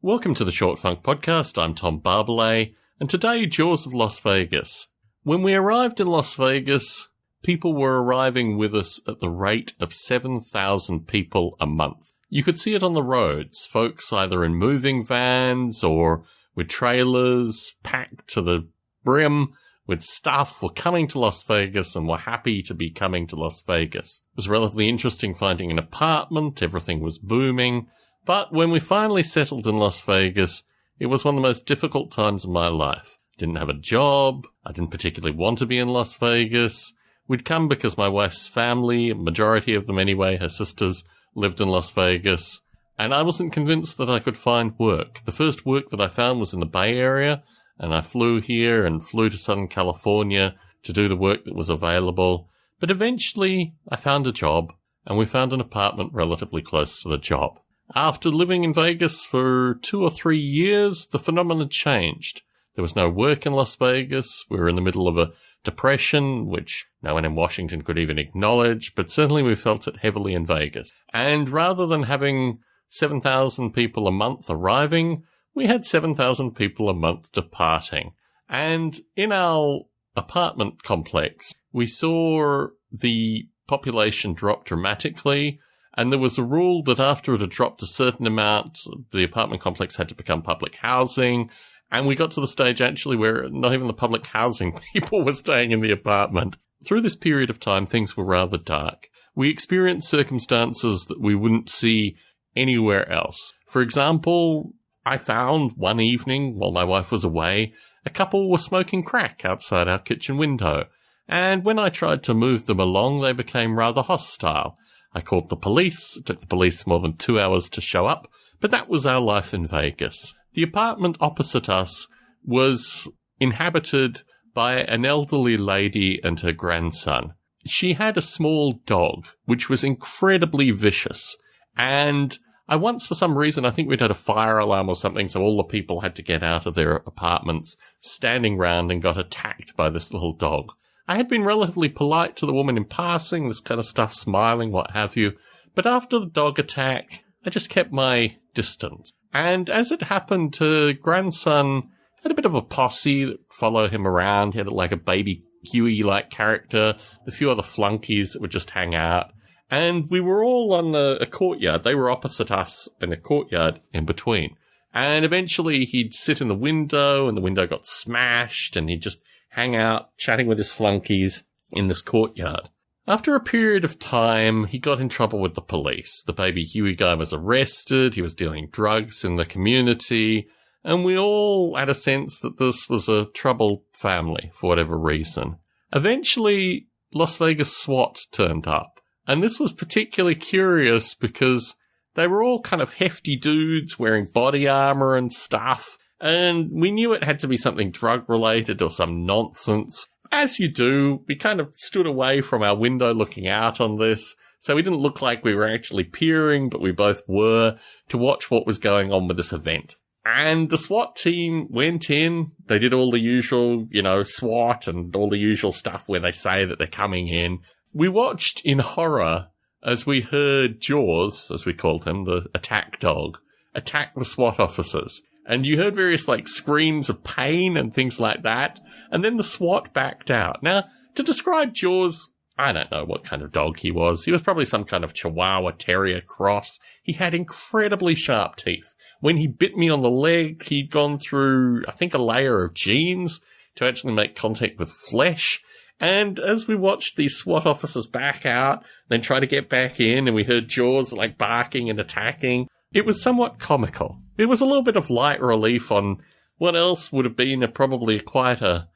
Welcome to the Short Funk Podcast. I'm Tom Barbalet, and today, Jaws of Las Vegas. When we arrived in Las Vegas, people were arriving with us at the rate of 7,000 people a month. You could see it on the roads, folks either in moving vans or with trailers packed to the brim with stuff, were coming to Las Vegas and were happy to be coming to Las Vegas. It was relatively interesting finding an apartment, everything was booming, but when we finally settled in Las Vegas, it was one of the most difficult times of my life. Didn't have a job, I didn't particularly want to be in Las Vegas. We'd come because my wife's family, a majority of them anyway, her sisters, lived in Las Vegas, and I wasn't convinced that I could find work. The first work that I found was in the Bay Area, and I flew here and flew to Southern California to do the work that was available. But eventually, I found a job, and we found an apartment relatively close to the job. After living in Vegas for 2 or 3 years, the phenomenon changed. There was no work in Las Vegas. We were in the middle of a depression, which no one in Washington could even acknowledge, but certainly we felt it heavily in Vegas. And rather than having 7,000 people a month arriving, we had 7,000 people a month departing. And in our apartment complex, we saw the population drop dramatically, and there was a rule that after it had dropped a certain amount, the apartment complex had to become public housing. And we got to the stage actually where not even the public housing people were staying in the apartment. Through this period of time, things were rather dark. We experienced circumstances that we wouldn't see anywhere else. For example, I found one evening while my wife was away, a couple were smoking crack outside our kitchen window. And when I tried to move them along, they became rather hostile. I called the police. It took the police more than 2 hours to show up, but that was our life in Vegas. The apartment opposite us was inhabited by an elderly lady and her grandson. She had a small dog, which was incredibly vicious. And I once, for some reason, I think we'd had a fire alarm or something, so all the people had to get out of their apartments, standing round, and got attacked by this little dog. I had been relatively polite to the woman in passing, this kind of stuff, smiling, what have you. But after the dog attack, I just kept my distance. And as it happened, her grandson had a bit of a posse that followed him around. He had like a baby Huey-like character, a few other flunkies that would just hang out. And we were all on a courtyard. They were opposite us in a courtyard in between. And eventually he'd sit in the window, and the window got smashed, and he'd just hang out, chatting with his flunkies in this courtyard. After a period of time, he got in trouble with the police. The baby Huey guy was arrested, he was dealing drugs in the community, and we all had a sense that this was a troubled family for whatever reason. Eventually, Las Vegas SWAT turned up, and this was particularly curious because they were all kind of hefty dudes wearing body armor and stuff, and we knew it had to be something drug-related or some nonsense. As you do, we kind of stood away from our window looking out on this, so we didn't look like we were actually peering, but we both were, to watch what was going on with this event. And the SWAT team went in, they did all the usual, SWAT and all the usual stuff where they say that they're coming in. We watched in horror as we heard Jaws, as we called him, the attack dog, attack the SWAT officers. And you heard various, screams of pain and things like that. And then the SWAT backed out. Now, to describe Jaws, I don't know what kind of dog he was. He was probably some kind of Chihuahua Terrier cross. He had incredibly sharp teeth. When he bit me on the leg, he'd gone through, I think, a layer of jeans to actually make contact with flesh. And as we watched these SWAT officers back out, then try to get back in, and we heard Jaws, barking and attacking, it was somewhat comical. It was a little bit of light relief on what else would have been probably quite a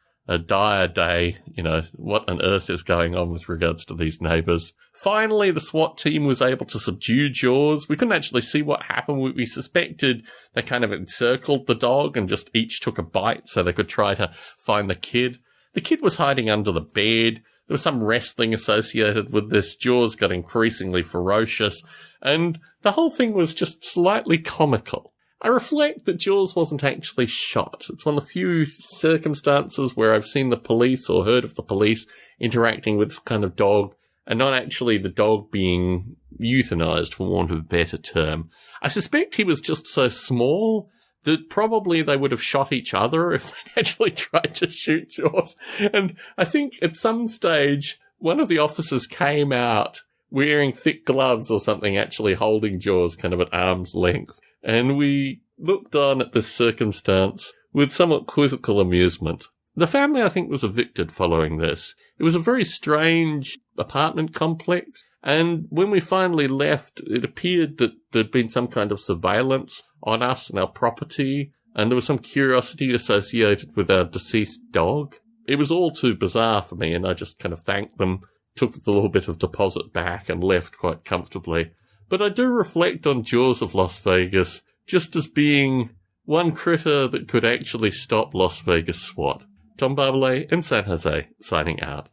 dire day. What on earth is going on with regards to these neighbours. Finally, the SWAT team was able to subdue Jaws. We couldn't actually see what happened. We suspected they kind of encircled the dog and just each took a bite so they could try to find the kid. The kid was hiding under the bed. There was some wrestling associated with this. Jaws got increasingly ferocious, and the whole thing was just slightly comical. I reflect that Jaws wasn't actually shot. It's one of the few circumstances where I've seen the police or heard of the police interacting with this kind of dog, and not actually the dog being euthanized, for want of a better term. I suspect he was just so small that probably they would have shot each other if they actually tried to shoot Jaws. And I think at some stage, one of the officers came out wearing thick gloves or something, actually holding Jaws kind of at arm's length. And we looked on at this circumstance with somewhat quizzical amusement. The family, I think, was evicted following this. It was a very strange apartment complex. And when we finally left, it appeared that there'd been some kind of surveillance on us and our property, and there was some curiosity associated with our deceased dog. It was all too bizarre for me, and I just kind of thanked them, took the little bit of deposit back, and left quite comfortably. But I do reflect on Jaws of Las Vegas just as being one critter that could actually stop Las Vegas SWAT. Tom Barbalet in San Jose, signing out.